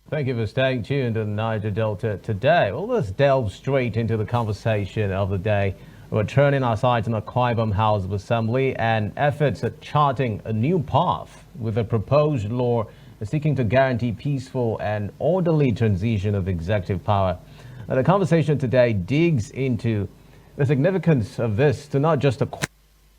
Thank you for staying tuned to Niger Delta Today. Well, let's delve straight into the conversation of the day. We're turning our sights on the Akwa Ibom House of Assembly and efforts at charting a new path with a proposed law seeking to guarantee peaceful and orderly transition of executive power. Now, the conversation today digs into the significance of this to not just the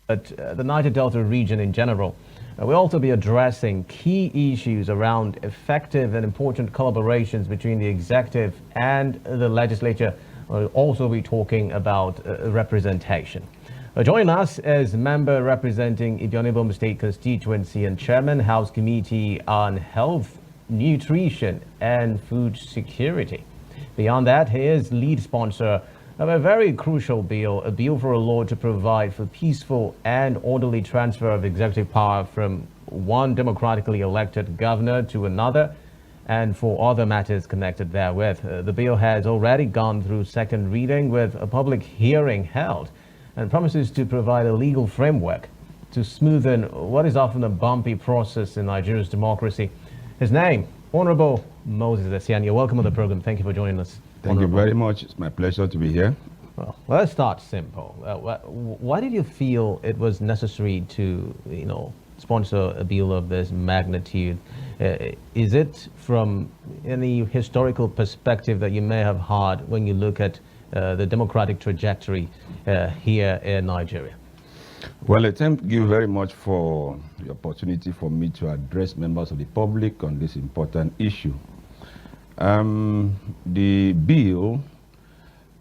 but the Niger Delta region in general. We'll also be addressing key issues around effective and important collaborations between the executive and the legislature. We'll also be talking about representation. Joining us is member representing Ibom State constituency and chairman House Committee on Health, Nutrition and Food Security. Beyond that, he is lead sponsor of a very crucial bill, a bill for a law to provide for peaceful and orderly transfer of executive power from one democratically elected governor to another, and for other matters connected therewith. The bill has already gone through second reading with a public hearing held and promises to provide a legal framework to smoothen what is often a bumpy process in Nigeria's democracy. His name, Honorable Moses Essien. You're welcome on the program. Thank you for joining us. Thank you very much. It's my pleasure to be here. Well, let's start simple. Why did you feel it was necessary to, sponsor a bill of this magnitude? Is it from any historical perspective that you may have had when you look at the democratic trajectory here in Nigeria? Well, thank you very much for the opportunity for me to address members of the public on this important issue. The bill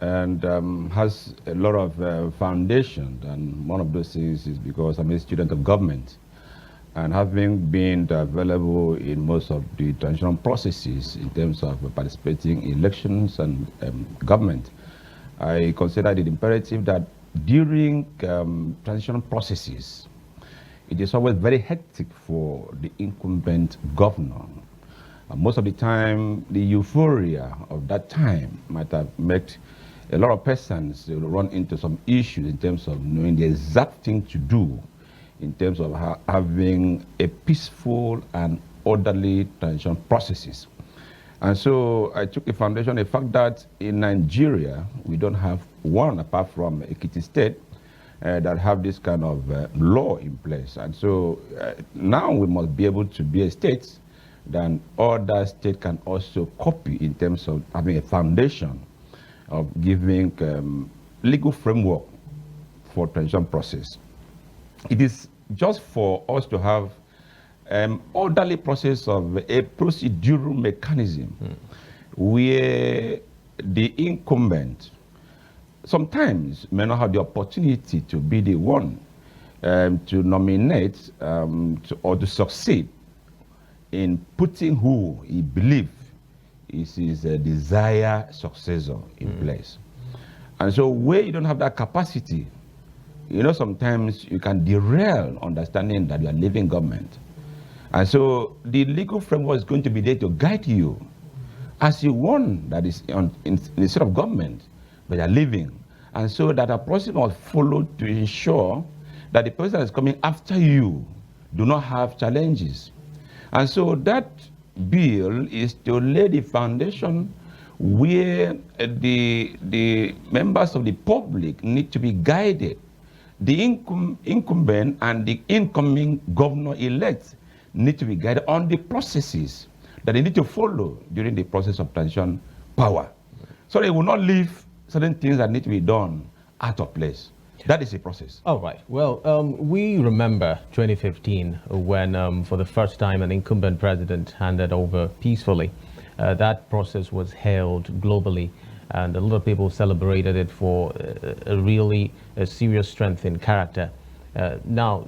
has a lot of foundation, and one of those things is because I'm a student of government, and having been available in most of the transitional processes in terms of participating in elections and government, I consider it imperative that during transitional processes, it is always very hectic for the incumbent governor. Most of the time, the euphoria of that time might have made a lot of persons run into some issues in terms of knowing the exact thing to do in terms of having a peaceful and orderly transition processes. And so I took a foundation, the fact that in Nigeria, we don't have one apart from Ekiti State that have this kind of law in place. And so now we must be able to be a state then other states can also copy in terms of having a foundation of giving legal framework for transition process. It is just for us to have orderly process of a procedural mechanism where the incumbent sometimes may not have the opportunity to be the one to nominate or to succeed in putting who he believes is his desired successor in place. And so where you don't have that capacity, sometimes you can derail understanding that you are leaving government. And so the legal framework is going to be there to guide you as the one that is in the state of government, but you are leaving. And so that a process must follow to ensure that the person that is coming after you do not have challenges. And so that bill is to lay the foundation where the members of the public need to be guided. The incumbent and the incoming governor-elect need to be guided on the processes that they need to follow during the process of transition power. So they will not leave certain things that need to be done out of place. That is the process. All right. Well, we remember 2015 when, for the first time, an incumbent president handed over peacefully. That process was hailed globally, and a lot of people celebrated it for a serious strength in character. Now,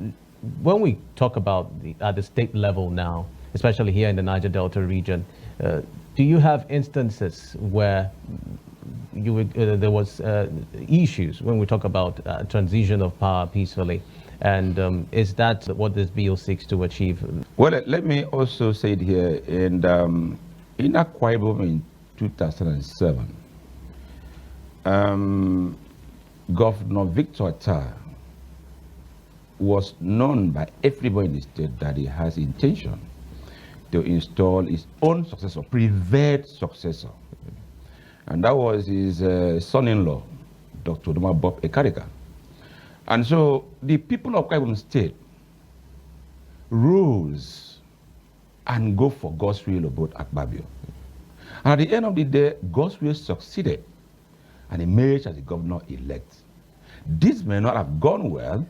when we talk about at the state level now, especially here in the Niger Delta region, do you have instances where there was issues when we talk about transition of power peacefully, and is that what this bill seeks to achieve? Well, let me also say it here. In Akwa Ibom in 2007, Governor Victor Tar was known by everybody in the state that he has intention to install his own successor, preferred successor. And that was his son-in-law, Dr. Doma Bob Ekarika. And so the people of Akwa Ibom State rose and go for God's will about Akpabio. And at the end of the day, God's will succeeded and emerged as the governor-elect. This may not have gone well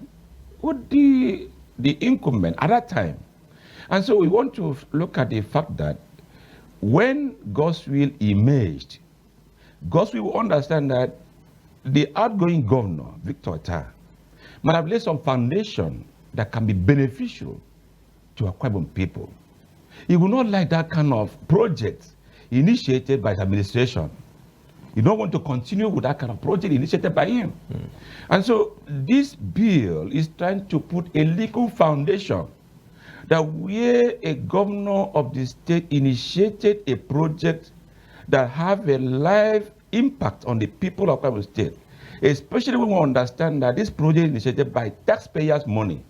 with the incumbent at that time. And so we want to look at the fact that when God's will emerged, God's will understand that the outgoing governor, Victor Otta, might have laid some foundation that can be beneficial to Akwa Ibom people. He would not like that kind of project initiated by the administration. You don't want to continue with that kind of project initiated by him. And so this bill is trying to put a legal foundation that where a governor of the state initiated a project that have a live impact on the people of Akwa Ibom State, especially when we understand that this project is initiated by taxpayers' money.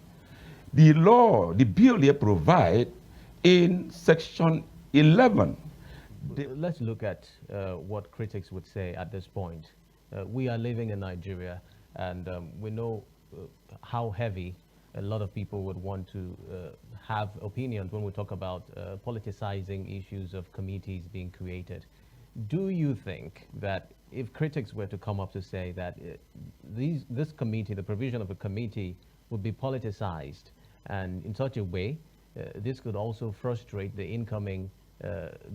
The law, the bill here provide in section 11. Let's look at what critics would say at this point. We are living in Nigeria, and we know how heavy a lot of people would want to have opinions when we talk about politicizing issues of committees being created. Do you think that if critics were to come up to say that this committee, the provision of a committee, would be politicized, and in such a way, this could also frustrate the incoming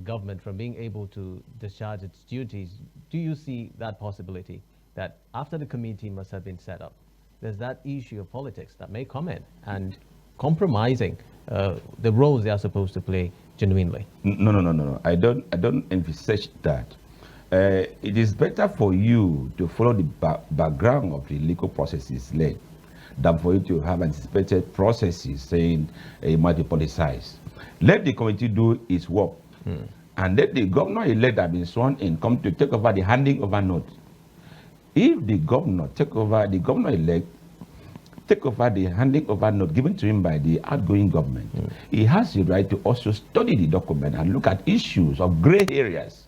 government from being able to discharge its duties, do you see that possibility that after the committee must have been set up, there's that issue of politics that may come in and compromising the roles they are supposed to play genuinely? No. I don't envisage that. It is better for you to follow the background of the legal processes led than for you to have anticipated processes saying it might be politicized. Let the committee do its work, and let the governor-elect that has been sworn in come to take over the handing over note. If the governor take over, the governor-elect take over the handing over note given to him by the outgoing government, he has the right to also study the document and look at issues of gray areas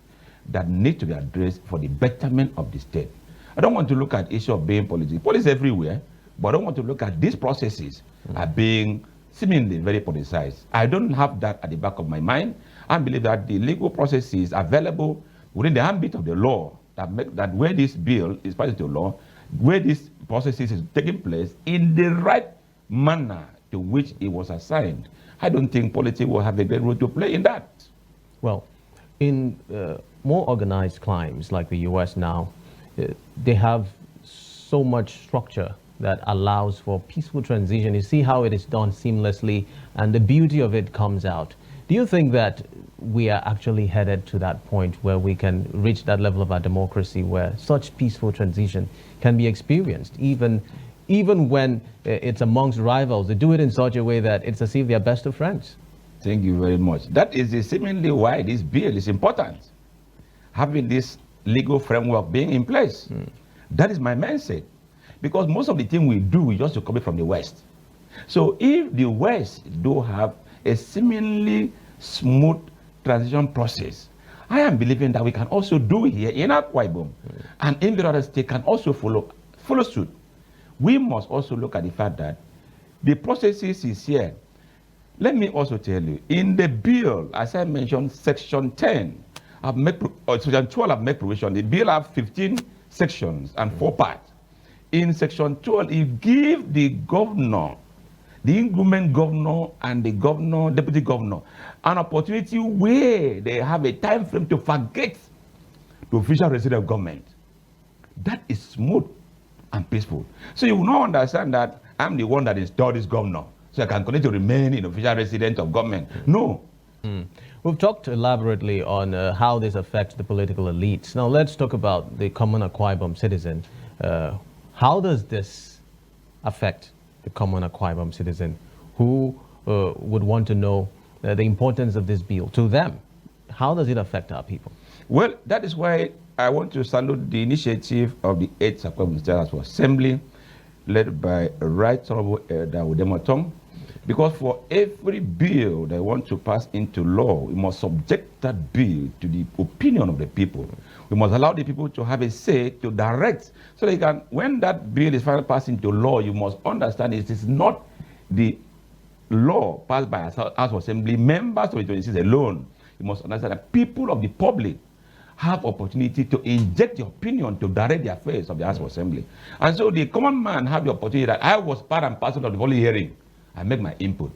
that need to be addressed for the betterment of the state. I don't want to look at issue of being politics. Politics everywhere, but I don't want to look at these processes are being seemingly very politicized. I don't have that at the back of my mind. I believe that the legal processes available within the ambit of the law that make that where this bill is passed into law, where this processes is taking place in the right manner to which it was assigned. I don't think politics will have a great role to play in that. Well, in more organized climes like the US now, they have so much structure that allows for peaceful transition. You see how it is done seamlessly, and the beauty of it comes out. Do you think that we are actually headed to that point where we can reach that level of our democracy where such peaceful transition can be experienced, even when it's amongst rivals? They do it in such a way that it's as if they are best of friends. Thank you very much. That is seemingly why this bill is important. Having this legal framework being in place. That is my mindset. Because most of the things we do, we just copy from the West. So if the West do have a seemingly smooth transition process, I am believing that we can also do it here in Akwa Ibom. And in the other state can also follow suit. We must also look at the fact that the processes is here. Let me also tell you, in the bill, as I mentioned, section 10, section 12 have made provision. The bill have 15 sections and 4 parts. In section 12, it gives the governor, the incumbent governor and the governor, deputy governor, an opportunity where they have a time frame to forget the official resident of government. That is smooth and peaceful. So you will not understand that I'm the one that installed this governor, so I can continue to remain an official resident of government. No. We've talked elaborately on how this affects the political elites. Now let's talk about the common Akwa Ibom citizen. How does this affect the common Akwa Ibom citizen who would want to know the importance of this bill to them? How does it affect our people? Well, that is why I want to salute the initiative of the 8th Akwa Ibom State Assembly, led by Right Honorable Elder Udematong, Because for every bill they want to pass into law, we must subject that bill to the opinion of the people. We must allow the people to have a say to direct, so they can, when that bill is finally passed into law, you must understand it is not the law passed by House of Assembly members of the 26 alone. You must understand that people of the public have opportunity to inject the opinion to direct the affairs of the House of Assembly. And so the common man have the opportunity that I was part and parcel of the public hearing. I make my input.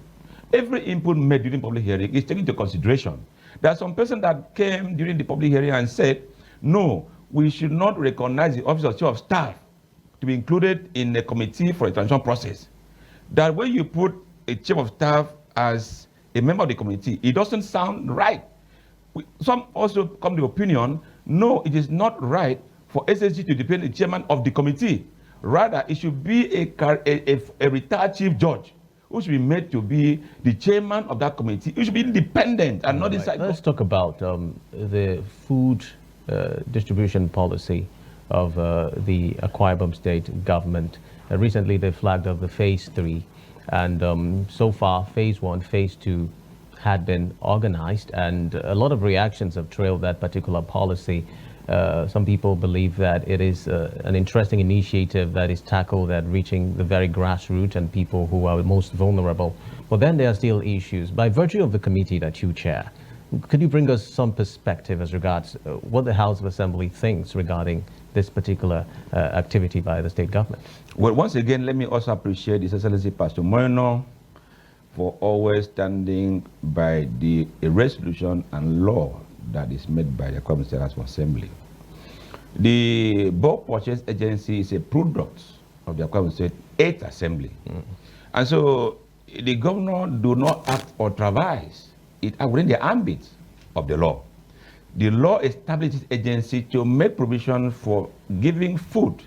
Every input made during public hearing is taken into consideration. There are some person that came during the public hearing and said, no, we should not recognize the office of chief of staff to be included in the committee for a transition process. That when you put a chief of staff as a member of the committee, it doesn't sound right. Some also come to the opinion, no, it is not right for SSG to depend on the chairman of the committee. Rather, it should be a retired chief judge who should be made to be the chairman of that committee. It should be independent and not inside. Let's talk about the food distribution policy of the Akwa Ibom State government. Recently, they flagged up the phase 3, and so far, phase 1, phase 2 had been organized, and a lot of reactions have trailed that particular policy. Some people believe that it is an interesting initiative that is tackled at reaching the very grassroots and people who are most vulnerable. But then there are still issues. By virtue of the committee that you chair, could you bring us some perspective as regards what the House of Assembly thinks regarding this particular activity by the state government? Well, once again, let me also appreciate His Excellency Pastor Moeno for always standing by the resolution and law that is made by the Akwa Ibom State House of Assembly. The Bulk Purchase Agency is a product of the Akwa Ibom State 8th Assembly. And so the governor do not act or traverse it within the ambit of the law. The law establishes agency to make provision for giving food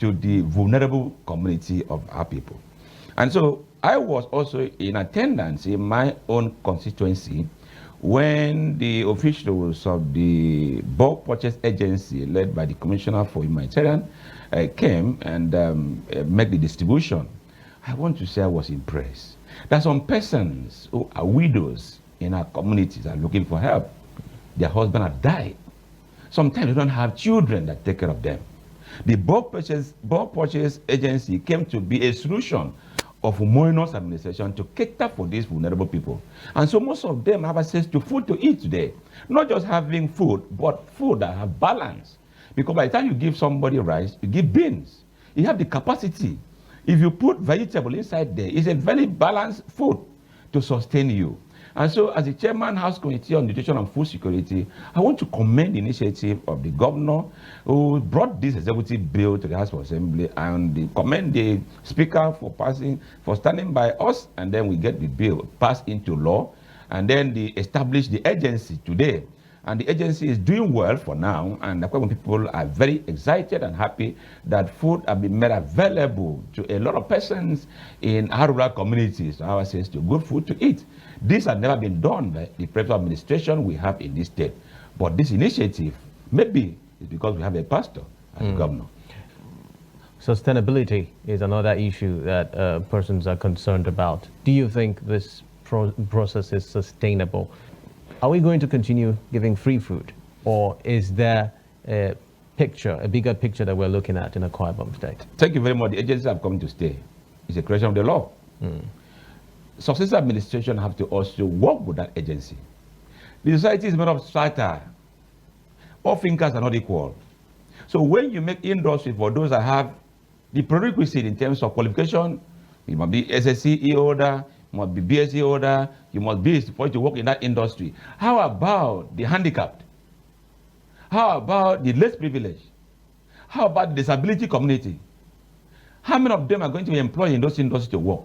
to the vulnerable community of our people. And so I was also in attendance in my own constituency when the officials of the Bulk Purchase Agency, led by the Commissioner for Humanitarian, came and made the distribution. I want to say I was impressed. There are some persons who are widows in our communities are looking for help. Their husband have died. Sometimes they don't have children that take care of them. The Bulk Purchase Agency came to be a solution of Moeno's administration to cater for these vulnerable people. And so most of them have access to food to eat today. Not just having food, but food that have balance. Because by the time you give somebody rice, you give beans. You have the capacity. If you put vegetable inside there, it's a very balanced food to sustain you. And so as the chairman House Committee on Nutrition and Food Security, I want to commend the initiative of the governor who brought this executive bill to the House of Assembly, and commend the speaker for standing by us, and then we get the bill passed into law, and then they establish the agency today. And the agency is doing well for now, and the Akwa Ibom people are very excited and happy that food have been made available to a lot of persons in our rural communities to have access to good food to eat. This has never been done by the previous administration we have in this state. But this initiative, maybe it's because we have a pastor as a governor. Sustainability is another issue that persons are concerned about. Do you think this process is sustainable? Are we going to continue giving free food, or is there a bigger picture that we're looking at in Akwa Ibom State? Thank you very much. The agencies have come to stay. It's a creation of the law. Successive administration have to also work with that agency. The society is made of strata. All thinkers are not equal. So when you make industry for those that have the prerequisite in terms of qualification, you must be SSCE holder, you must be BSc holder, you must be supposed to work in that industry. How about the handicapped? How about the less privileged? How about the disability community? How many of them are going to be employed in those industries to work?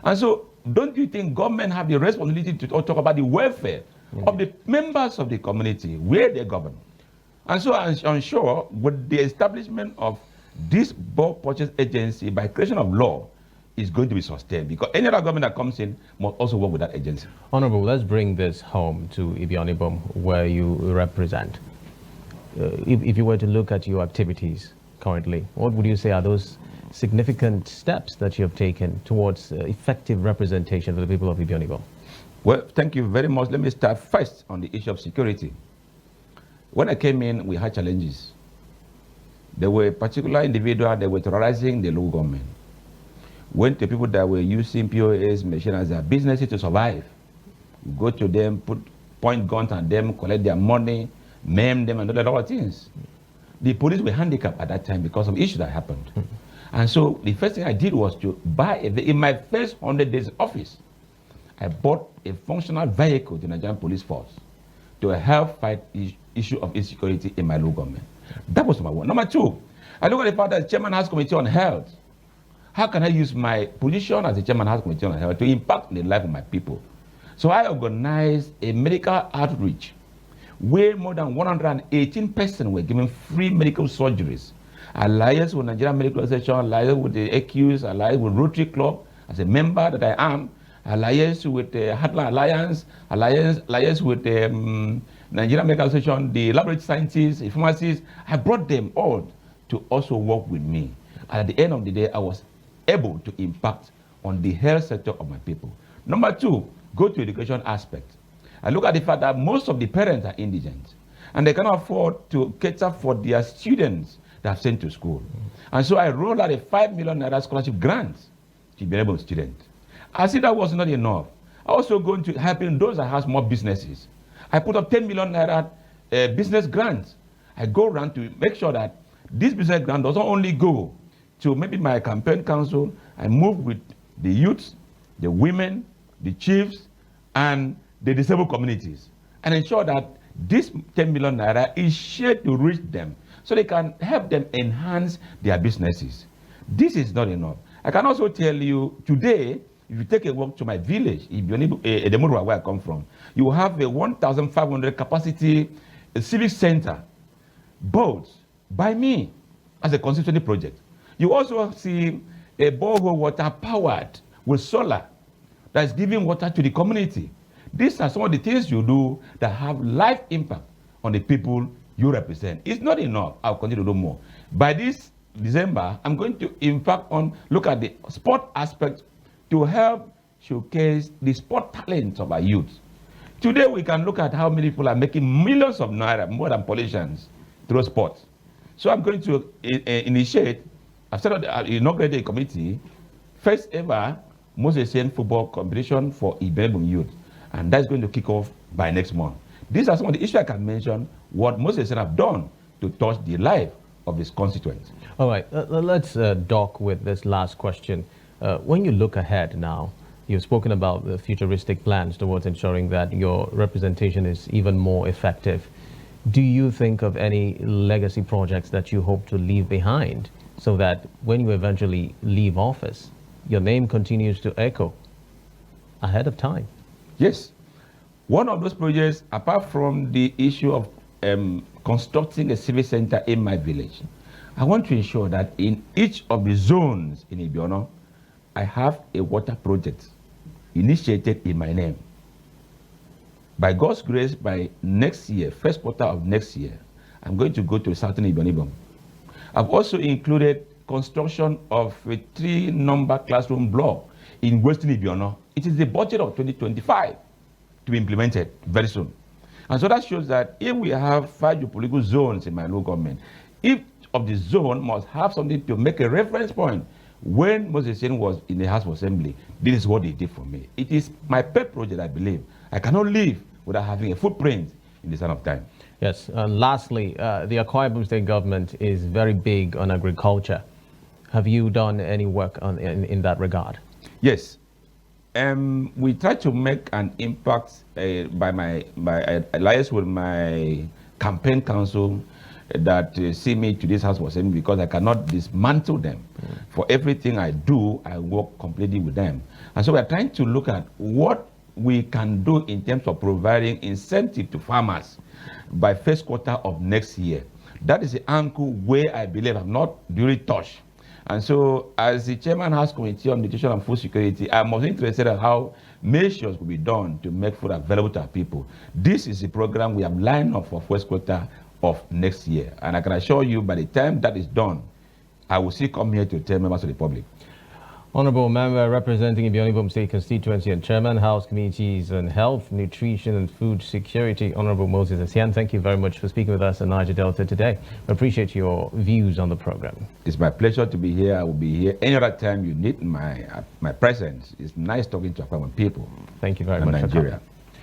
And so, don't you think government have the responsibility to talk about the welfare of the members of the community where they govern? And so I'm sure with the establishment of this Bulk Purchase Agency by creation of law is going to be sustained, because any other government that comes in must also work with that agency. Honorable, let's bring this home to Ibion Ibom, where you represent. If you were to look at your activities currently, what would you say are those significant steps that you have taken towards effective representation for the people of Ibionibon? Well, thank you very much. Let me start first on the issue of security. When I came in, we had challenges. There were particular individuals that were terrorizing the local government. Went to people that were using POS machine as their businesses to survive. Go to them, point guns at them, collect their money, maim them, and other things. The police were handicapped at that time because of issues that happened. And so the first thing I did was to buy, in my first 100 days office, I bought a functional vehicle to the Nigerian police force to help fight the issue of insecurity in my local government. That was number one. Number two, I look at the fact that the chairman has committee on health. How can I use my position as the chairman has committee on health to impact the life of my people? So I organized a medical outreach where more than 118 persons were given free medical surgeries. Alliance with Nigerian Medical Association, alliance with the AQs, alliance with Rotary Club, as a member that I am, alliance with the Heartland Alliance, alliance with the Nigerian Medical Association, the laboratory scientists, the pharmacists. I brought them all to also work with me. And at the end of the day, I was able to impact on the health sector of my people. Number two, go to education aspect. I look at the fact that most of the parents are indigent and they cannot afford to cater for their students that are sent to school. And so I rolled out a 5 million naira scholarship grant to be able students. I see that was not enough. I also going to helping those that have small businesses. I put up 10 million naira business grants. I go around to make sure that this business grant doesn't only go to maybe my campaign council. I move with the youths, the women, the chiefs, and the disabled communities, and ensure that this 10 million naira is shared to reach them so they can help them enhance their businesses. This is not enough. I can also tell you today, if you take a walk to my village, if you're Edemurwa, where I come from, you have a 1,500 capacity civic center built by me as a constituency project. You also see a borehole water powered with solar that is giving water to the community. These are some of the things you do that have life impact on the people you represent. It's not enough. I'll continue to do more. By this December, I'm going to impact on, look at the sport aspect to help showcase the sport talents of our youth. Today, we can look at how many people are making millions of naira, more than politicians, through sports. So I'm going to initiate, I've inaugurated a committee, first ever Essien football competition for Ibionibon youth. And that's going to kick off by next month. These are some of the issues I can mention, what Essien have done to touch the life of his constituents. All right, let's dock with this last question. When you look ahead now, you've spoken about the futuristic plans towards ensuring that your representation is even more effective. Do you think of any legacy projects that you hope to leave behind so that when you eventually leave office, your name continues to echo ahead of time? Yes. One of those projects, apart from the issue of constructing a civic center in my village, I want to ensure that in each of the zones in Ibiono, I have a water project initiated in my name. By God's grace, by next year, first quarter of next year, I'm going to go to southern Ibionibon. I've also included construction of a 3-number classroom block in western Ibiono. It is the budget of 2025 to be implemented very soon. And so that shows that if we have 5 geopolitical zones in my local government, each of the zone must have something to make a reference point. When Essien was in the House of Assembly, this is what they did for me. It is my pet project, I believe. I cannot live without having a footprint in the sun of time. Yes. Lastly, the Akwa Ibom State government is very big on agriculture. Have you done any work in that regard? Yes. We try to make an impact by alliance with my campaign council that see me to this House of Assembly because I cannot dismantle them. For everything I do, I work completely with them. And so we are trying to look at what we can do in terms of providing incentive to farmers by first quarter of next year. That is the angle where I believe I'm not duly touched. And so as the chairman House Committee on Nutrition and Food Security, I'm also interested in how measures will be done to make food available to our people. This is the program we have lined up for first quarter of next year. And I can assure you by the time that is done, I will still come here to tell members of the public. Honorable Member representing Ibionibom State Constituency and Chairman, House Committees on Health, Nutrition and Food Security, Honorable Moses Essien, thank you very much for speaking with us on Niger Delta today. We appreciate your views on the program. It's my pleasure to be here. I will be here any other time you need my presence. It's nice talking to our people. Thank you very much Nigeria.